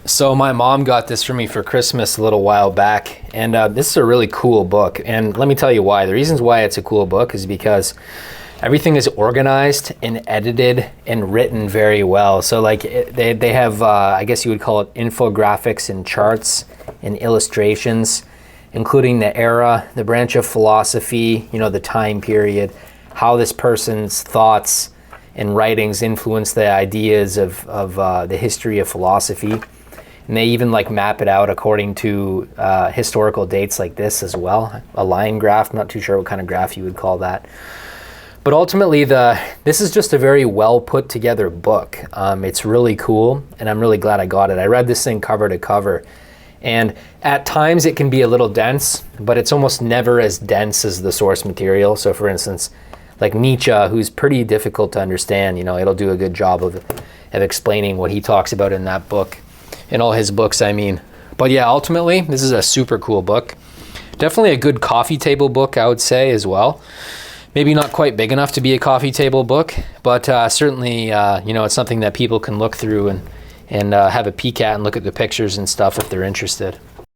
So my mom got this for me for Christmas a little while back, and this is a really cool book. And let me tell you why. The reasons why it's a cool book is because everything is organized and edited and written very well. So like they have, I guess you would call it infographics and charts and illustrations, including the era, the branch of philosophy, the time period, how this person's thoughts and writings influence the ideas of the history of philosophy. And they even like map it out according to historical dates like this as well. A line graph, I'm not too sure what kind of graph you would call that. But ultimately, this is just a very well put together book. It's really cool, and I'm really glad I got it. I read this thing cover to cover. And at times it can be a little dense, but it's almost never as dense as the source material. So for instance, like Nietzsche, who's pretty difficult to understand, it'll do a good job of explaining what he talks about in that book. In all his books, I mean. But yeah, ultimately, this is a super cool book. Definitely a good coffee table book, I would say, as well. Maybe not quite big enough to be a coffee table book, but certainly, it's something that people can look through and have a peek at and look at the pictures and stuff if they're interested.